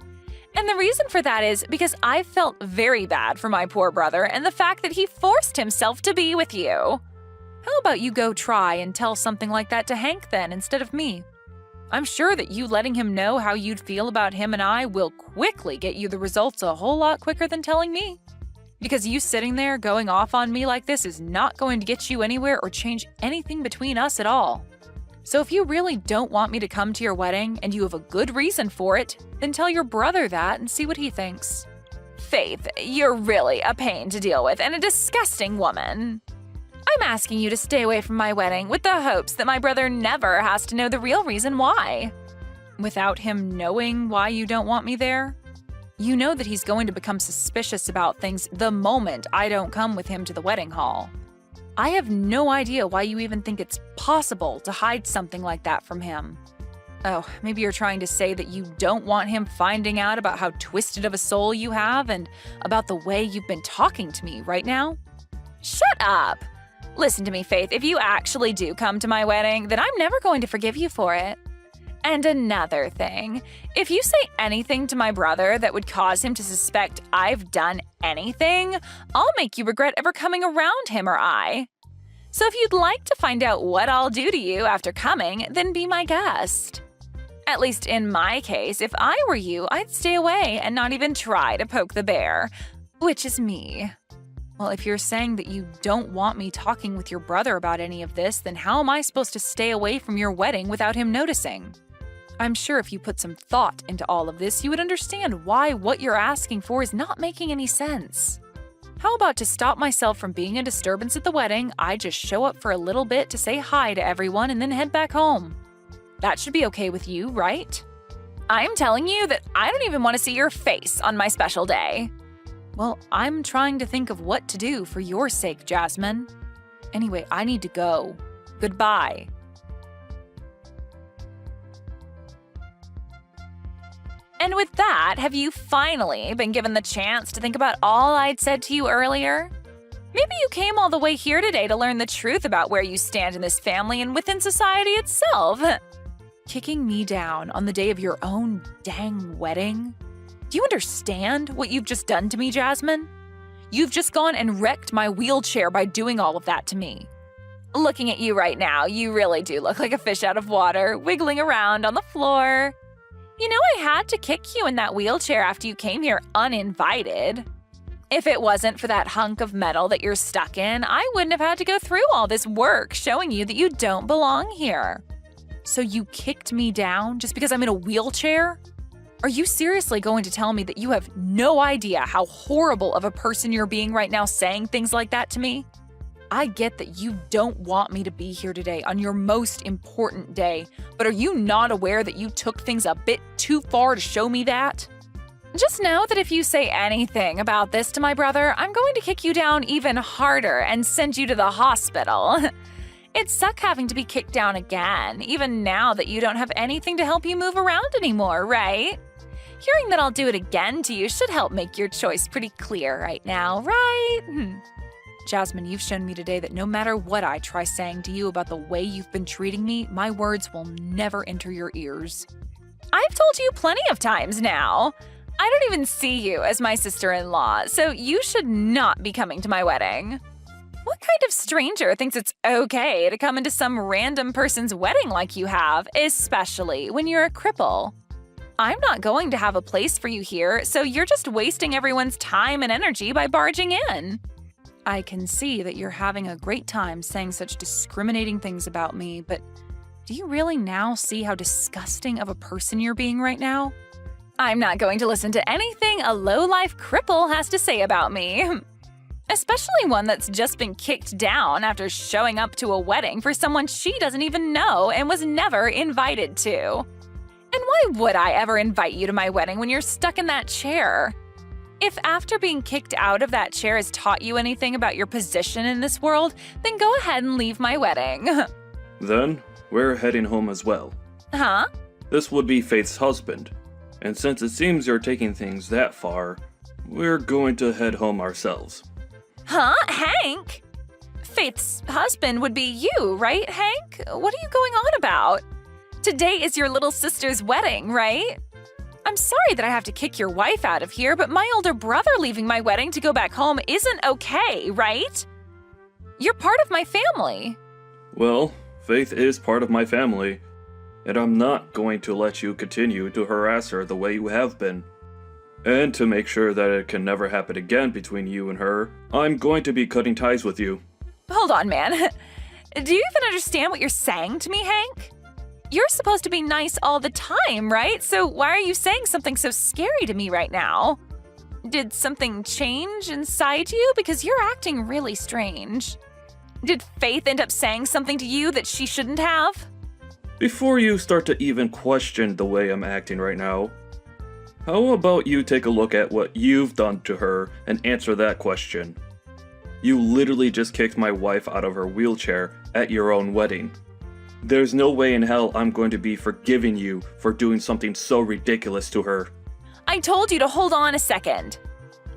And the reason for that is because I felt very bad for my poor brother and the fact that he forced himself to be with you. How about you go try and tell something like that to Hank then instead of me? I'm sure that you letting him know how you'd feel about him and I will quickly get you the results a whole lot quicker than telling me. Because you sitting there going off on me like this is not going to get you anywhere or change anything between us at all. So if you really don't want me to come to your wedding and you have a good reason for it, then tell your brother that and see what he thinks. Faith, you're really a pain to deal with and a disgusting woman. I'm asking you to stay away from my wedding with the hopes that my brother never has to know the real reason why. Without him knowing why you don't want me there? You know that he's going to become suspicious about things the moment I don't come with him to the wedding hall. I have no idea why you even think it's possible to hide something like that from him. Oh, maybe you're trying to say that you don't want him finding out about how twisted of a soul you have and about the way you've been talking to me right now? Shut up! Listen to me, Faith, if you actually do come to my wedding, then I'm never going to forgive you for it. And another thing, if you say anything to my brother that would cause him to suspect I've done anything, I'll make you regret ever coming around him or I. So if you'd like to find out what I'll do to you after coming, then be my guest. At least in my case, if I were you, I'd stay away and not even try to poke the bear, which is me. Well, if you're saying that you don't want me talking with your brother about any of this, then how am I supposed to stay away from your wedding without him noticing? I'm sure if you put some thought into all of this, you would understand why what you're asking for is not making any sense. How about to stop myself from being a disturbance at the wedding, I just show up for a little bit to say hi to everyone and then head back home? That should be okay with you, right? I'm telling you that I don't even want to see your face on my special day. Well, I'm trying to think of what to do for your sake, Jasmine. Anyway, I need to go. Goodbye. And with that, have you finally been given the chance to think about all I'd said to you earlier? Maybe you came all the way here today to learn the truth about where you stand in this family and within society itself. Kicking me down on the day of your own dang wedding? Do you understand what you've just done to me, Jasmine? You've just gone and wrecked my wheelchair by doing all of that to me. Looking at you right now, you really do look like a fish out of water, wiggling around on the floor. You know, I had to kick you in that wheelchair after you came here uninvited. If it wasn't for that hunk of metal that you're stuck in, I wouldn't have had to go through all this work showing you that you don't belong here. So you kicked me down just because I'm in a wheelchair? Are you seriously going to tell me that you have no idea how horrible of a person you're being right now saying things like that to me? I get that you don't want me to be here today on your most important day, but are you not aware that you took things a bit too far to show me that? Just know that if you say anything about this to my brother, I'm going to kick you down even harder and send you to the hospital. It'd suck having to be kicked down again, even now that you don't have anything to help you move around anymore, right? Hearing that I'll do it again to you should help make your choice pretty clear right now, right? Jasmine, you've shown me today that no matter what I try saying to you about the way you've been treating me, my words will never enter your ears. I've told you plenty of times now. I don't even see you as my sister-in-law, so you should not be coming to my wedding. What kind of stranger thinks it's okay to come into some random person's wedding like you have, especially when you're a cripple? I'm not going to have a place for you here, so you're just wasting everyone's time and energy by barging in. I can see that you're having a great time saying such discriminating things about me, but do you really now see how disgusting of a person you're being right now? I'm not going to listen to anything a low-life cripple has to say about me. Especially one that's just been kicked down after showing up to a wedding for someone she doesn't even know and was never invited to. And why would I ever invite you to my wedding when you're stuck in that chair? If after being kicked out of that chair has taught you anything about your position in this world, then go ahead and leave my wedding. Then, we're heading home as well. Huh? This would be Faith's husband, and since it seems you're taking things that far, we're going to head home ourselves. Huh? Hank? Faith's husband would be you, right, Hank? What are you going on about? Today is your little sister's wedding, right? I'm sorry that I have to kick your wife out of here, but my older brother leaving my wedding to go back home isn't okay, right? You're part of my family. Well, Faith is part of my family, and I'm not going to let you continue to harass her the way you have been. And to make sure that it can never happen again between you and her, I'm going to be cutting ties with you. Hold on, man. Do you even understand what you're saying to me, Hank? You're supposed to be nice all the time, right? So why are you saying something so scary to me right now? Did something change inside you? Because you're acting really strange. Did Faith end up saying something to you that she shouldn't have? Before you start to even question the way I'm acting right now, how about you take a look at what you've done to her and answer that question? You literally just kicked my wife out of her wheelchair at your own wedding. There's no way in hell I'm going to be forgiving you for doing something so ridiculous to her. I told you to hold on a second.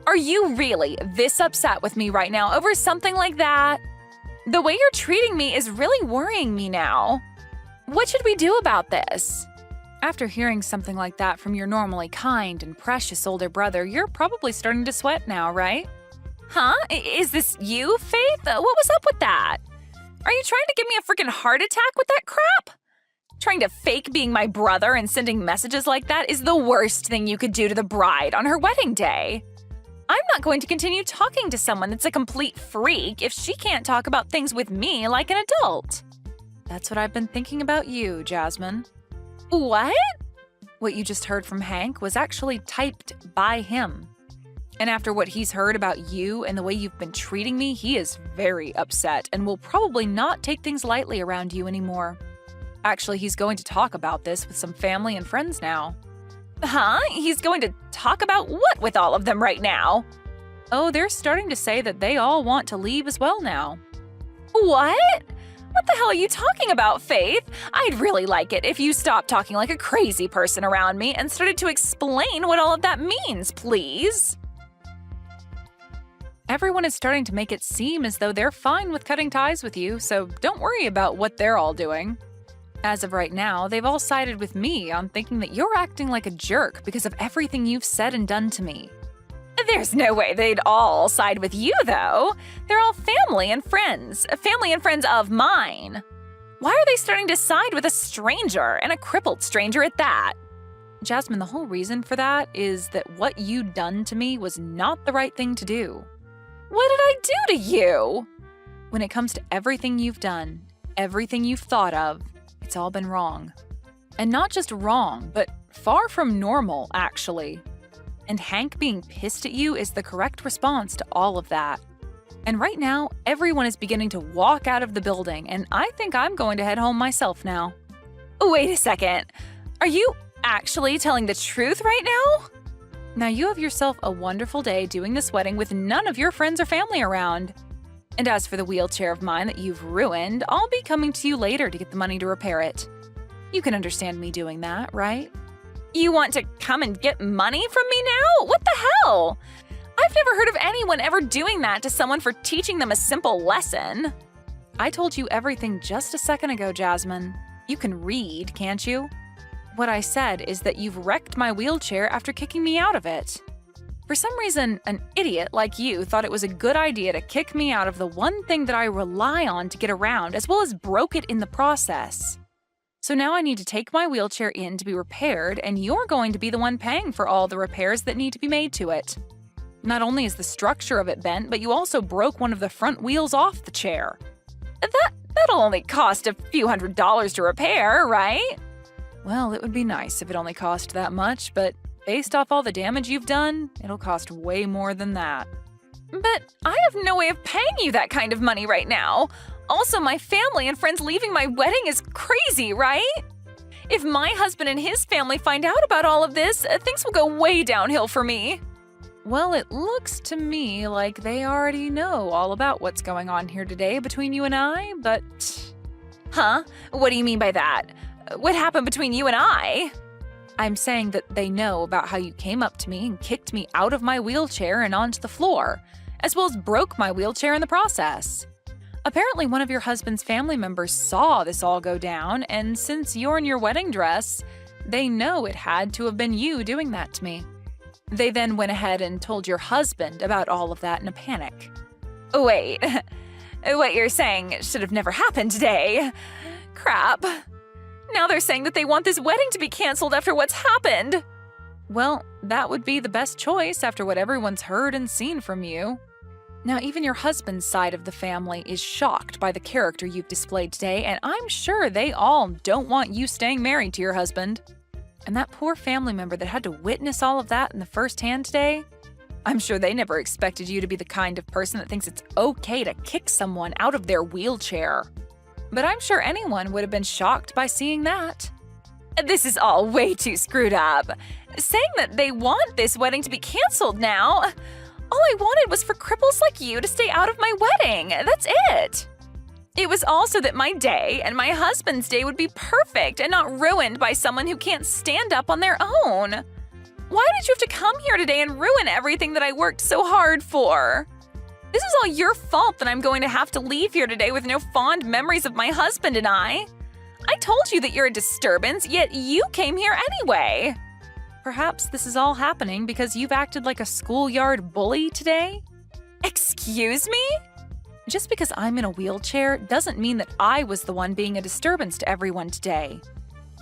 Are you really this upset with me right now over something like that? The way you're treating me is really worrying me now. What should we do about this? After hearing something like that from your normally kind and precious older brother, you're probably starting to sweat now, right? Huh? Is this you, Faith? What was up with that? Are you trying to give me a freaking heart attack with that crap? Trying to fake being my brother and sending messages like that is the worst thing you could do to the bride on her wedding day. I'm not going to continue talking to someone that's a complete freak if she can't talk about things with me like an adult. That's what I've been thinking about you, Jasmine. What? What you just heard from Hank was actually typed by him. And after what he's heard about you and the way you've been treating me, he is very upset and will probably not take things lightly around you anymore. Actually, he's going to talk about this with some family and friends now. Huh? He's going to talk about what with all of them right now? Oh, they're starting to say that they all want to leave as well now. What? What the hell are you talking about, Faith? I'd really like it if you stopped talking like a crazy person around me and started to explain what all of that means, please. Everyone is starting to make it seem as though they're fine with cutting ties with you, so don't worry about what they're all doing. As of right now, they've all sided with me on thinking that you're acting like a jerk because of everything you've said and done to me. There's no way they'd all side with you, though. They're all family and friends of mine. Why are they starting to side with a stranger, and a crippled stranger at that? Jasmine, the whole reason for that is that what you'd done to me was not the right thing to do. What did I do to you? When it comes to everything you've done, everything you've thought of, it's all been wrong. And not just wrong, but far from normal, actually. And Hank being pissed at you is the correct response to all of that. And right now, everyone is beginning to walk out of the building, and I think I'm going to head home myself now. Wait a second. Are you actually telling the truth right now? Now you have yourself a wonderful day doing this wedding with none of your friends or family around. And as for the wheelchair of mine that you've ruined, I'll be coming to you later to get the money to repair it. You can understand me doing that, right? You want to come and get money from me now? What the hell? I've never heard of anyone ever doing that to someone for teaching them a simple lesson. I told you everything just a second ago, Jasmine. You can read, can't you? What I said is that you've wrecked my wheelchair after kicking me out of it. For some reason, an idiot like you thought it was a good idea to kick me out of the one thing that I rely on to get around, as well as broke it in the process. So now I need to take my wheelchair in to be repaired, and you're going to be the one paying for all the repairs that need to be made to it. Not only is the structure of it bent, but you also broke one of the front wheels off the chair. That'll only cost a few $100s to repair, right? Well, it would be nice if it only cost that much, but based off all the damage you've done, it'll cost way more than that. But I have no way of paying you that kind of money right now. Also, my family and friends leaving my wedding is crazy, right? If my husband and his family find out about all of this, things will go way downhill for me. Well, it looks to me like they already know all about what's going on here today between you and I, but… Huh? What do you mean by that? What happened between you and I? I'm saying that they know about how you came up to me and kicked me out of my wheelchair and onto the floor, as well as broke my wheelchair in the process. Apparently, one of your husband's family members saw this all go down, and since you're in your wedding dress, they know it had to have been you doing that to me. They then went ahead and told your husband about all of that in a panic. Wait, what you're saying should have never happened today. Crap. Now they're saying that they want this wedding to be canceled after what's happened. Well, that would be the best choice after what everyone's heard and seen from you. Now, even your husband's side of the family is shocked by the character you've displayed today, and I'm sure they all don't want you staying married to your husband. And that poor family member that had to witness all of that in the first hand today, I'm sure they never expected you to be the kind of person that thinks it's okay to kick someone out of their wheelchair. But I'm sure anyone would have been shocked by seeing that. This is all way too screwed up. Saying that they want this wedding to be canceled now. All I wanted was for cripples like you to stay out of my wedding. That's it. It was also that my day and my husband's day would be perfect and not ruined by someone who can't stand up on their own. Why did you have to come here today and ruin everything that I worked so hard for? This is all your fault that I'm going to have to leave here today with no fond memories of my husband and I. I told you that you're a disturbance, yet you came here anyway. Perhaps this is all happening because you've acted like a schoolyard bully today? Excuse me? Just because I'm in a wheelchair doesn't mean that I was the one being a disturbance to everyone today.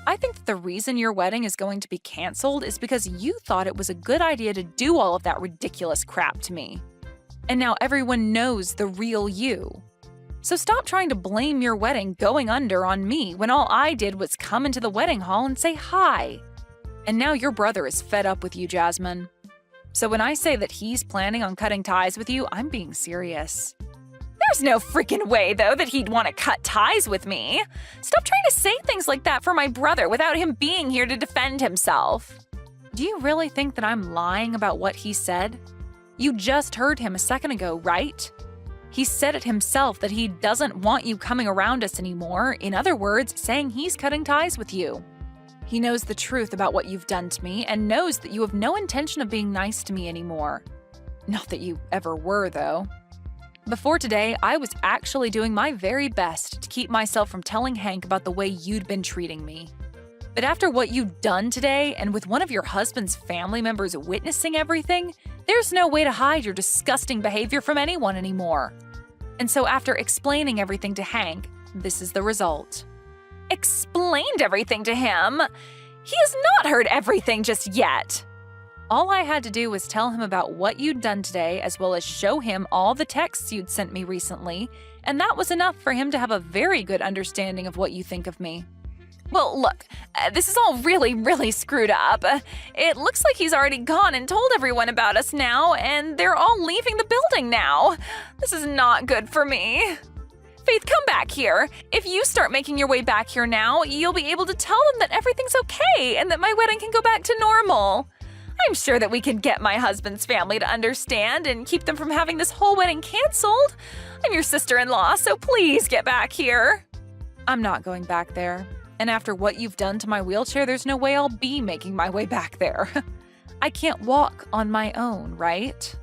I think that the reason your wedding is going to be canceled is because you thought it was a good idea to do all of that ridiculous crap to me. And now everyone knows the real you. So stop trying to blame your wedding going under on me when all I did was come into the wedding hall and say hi. And now your brother is fed up with you, Jasmine. So when I say that he's planning on cutting ties with you, I'm being serious. There's no freaking way, though, that he'd want to cut ties with me. Stop trying to say things like that for my brother without him being here to defend himself. Do you really think that I'm lying about what he said? You just heard him a second ago, right? He said it himself that he doesn't want you coming around us anymore. In other words, saying he's cutting ties with you. He knows the truth about what you've done to me and knows that you have no intention of being nice to me anymore. Not that you ever were, though. Before today, I was actually doing my very best to keep myself from telling Hank about the way you'd been treating me. But after what you've done today, and with one of your husband's family members witnessing everything, there's no way to hide your disgusting behavior from anyone anymore. And so after explaining everything to Hank, this is the result. Explained everything to him? He has not heard everything just yet. All I had to do was tell him about what you'd done today, as well as show him all the texts you'd sent me recently, and that was enough for him to have a very good understanding of what you think of me. Well, look, this is all really screwed up. It looks like he's already gone and told everyone about us now, and they're all leaving the building now. This is not good for me. Faith, come back here. If you start making your way back here now, you'll be able to tell them that everything's okay and that my wedding can go back to normal. I'm sure that we can get my husband's family to understand and keep them from having this whole wedding canceled. I'm your sister-in-law, so please get back here. I'm not going back there. And after what you've done to my wheelchair, there's no way I'll be making my way back there. I can't walk on my own, right?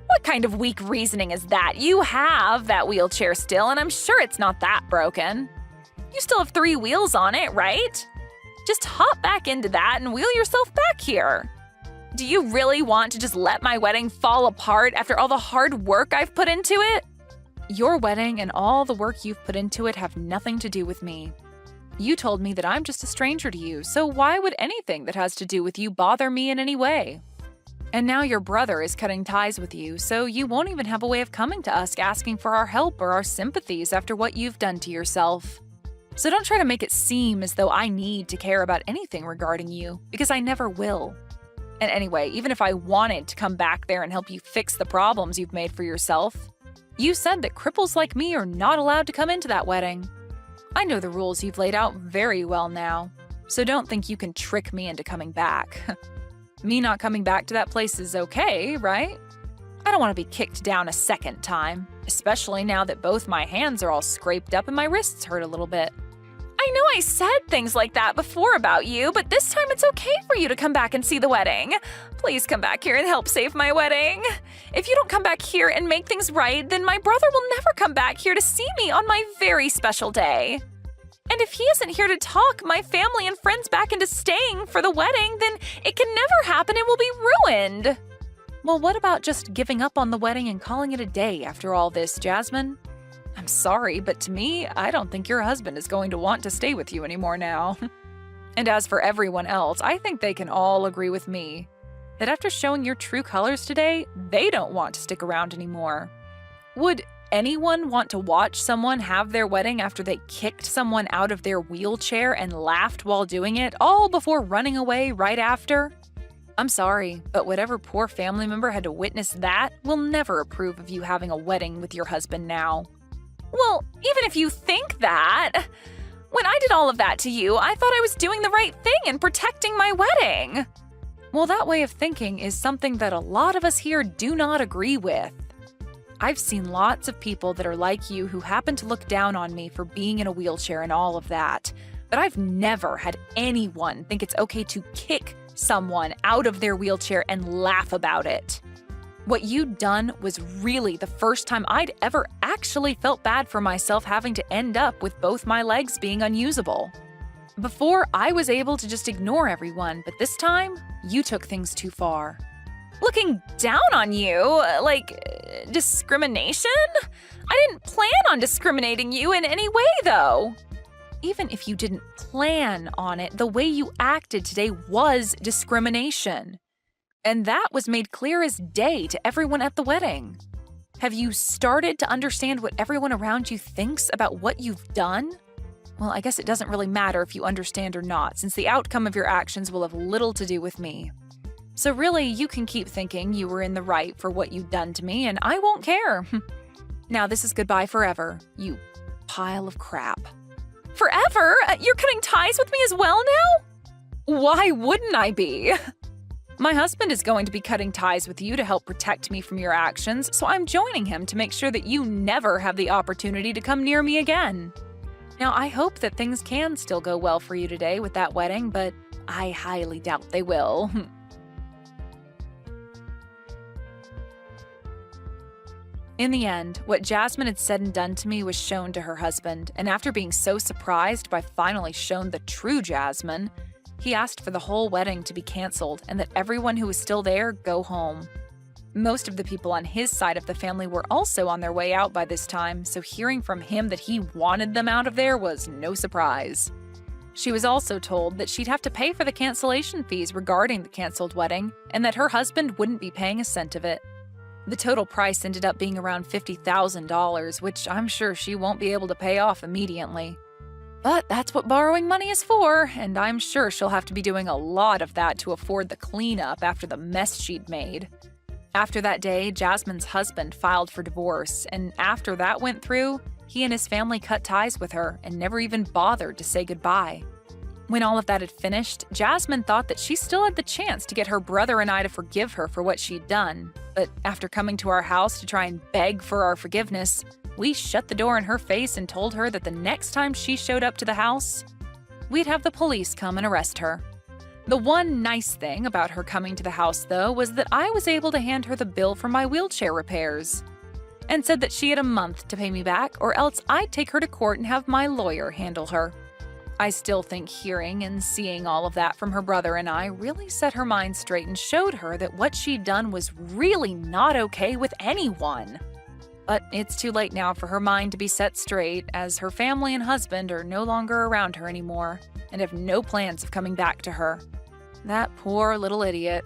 What kind of weak reasoning is that? You have that wheelchair still, and I'm sure it's not that broken. You still have 3 wheels on it, right? Just hop back into that and wheel yourself back here. Do you really want to just let my wedding fall apart after all the hard work I've put into it? Your wedding and all the work you've put into it have nothing to do with me. You told me that I'm just a stranger to you, so why would anything that has to do with you bother me in any way? And now your brother is cutting ties with you, so you won't even have a way of coming to us asking for our help or our sympathies after what you've done to yourself. So don't try to make it seem as though I need to care about anything regarding you, because I never will. And anyway, even if I wanted to come back there and help you fix the problems you've made for yourself, you said that cripples like me are not allowed to come into that wedding. I know the rules you've laid out very well now, so don't think you can trick me into coming back. Me not coming back to that place is okay, right? I don't want to be kicked down a second time, especially now that both my hands are all scraped up and my wrists hurt a little bit. I know I said things like that before about you, but this time it's okay for you to come back and see the wedding. Please come back here and help save my wedding. If you don't come back here and make things right, then my brother will never come back here to see me on my very special day. And if he isn't here to talk my family and friends back into staying for the wedding, then it can never happen and we'll be ruined. Well, what about just giving up on the wedding and calling it a day after all this, Jasmine? I'm sorry, but to me, I don't think your husband is going to want to stay with you anymore now. And as for everyone else, I think they can all agree with me that after showing your true colors today, they don't want to stick around anymore. Would anyone want to watch someone have their wedding after they kicked someone out of their wheelchair and laughed while doing it, all before running away right after? I'm sorry, but whatever poor family member had to witness that will never approve of you having a wedding with your husband now. Well, even if you think that, when I did all of that to you, I thought I was doing the right thing and protecting my wedding. Well, that way of thinking is something that a lot of us here do not agree with. I've seen lots of people that are like you who happen to look down on me for being in a wheelchair and all of that, but I've never had anyone think it's okay to kick someone out of their wheelchair and laugh about it. What you'd done was really the first time I'd ever actually felt bad for myself having to end up with both my legs being unusable. Before, I was able to just ignore everyone, but this time, you took things too far. Looking down on you? Discrimination? I didn't plan on discriminating you in any way, though. Even if you didn't plan on it, the way you acted today was discrimination. And that was made clear as day to everyone at the wedding. Have you started to understand what everyone around you thinks about what you've done? Well, I guess it doesn't really matter if you understand or not, since the outcome of your actions will have little to do with me. So really, you can keep thinking you were in the right for what you've done to me, and I won't care. Now this is goodbye forever, you pile of crap. Forever? You're cutting ties with me as well now? Why wouldn't I be? My husband is going to be cutting ties with you to help protect me from your actions, so I'm joining him to make sure that you never have the opportunity to come near me again. Now, I hope that things can still go well for you today with that wedding, but I highly doubt they will. In the end, what Jasmine had said and done to me was shown to her husband, and after being so surprised by finally shown the true Jasmine, he asked for the whole wedding to be canceled and that everyone who was still there go home. Most of the people on his side of the family were also on their way out by this time, so hearing from him that he wanted them out of there was no surprise. She was also told that she'd have to pay for the cancellation fees regarding the canceled wedding and that her husband wouldn't be paying a cent of it. The total price ended up being around $50,000, which I'm sure she won't be able to pay off immediately. But that's what borrowing money is for, and I'm sure she'll have to be doing a lot of that to afford the cleanup after the mess she'd made. After that day, Jasmine's husband filed for divorce, and after that went through, he and his family cut ties with her and never even bothered to say goodbye. When all of that had finished, Jasmine thought that she still had the chance to get her brother and I to forgive her for what she'd done. But after coming to our house to try and beg for our forgiveness, we shut the door in her face and told her that the next time she showed up to the house, we'd have the police come and arrest her. The one nice thing about her coming to the house, though, was that I was able to hand her the bill for my wheelchair repairs and said that she had a month to pay me back or else I'd take her to court and have my lawyer handle her. I still think hearing and seeing all of that from her brother and I really set her mind straight and showed her that what she'd done was really not okay with anyone. But it's too late now for her mind to be set straight, as her family and husband are no longer around her anymore and have no plans of coming back to her. That poor little idiot.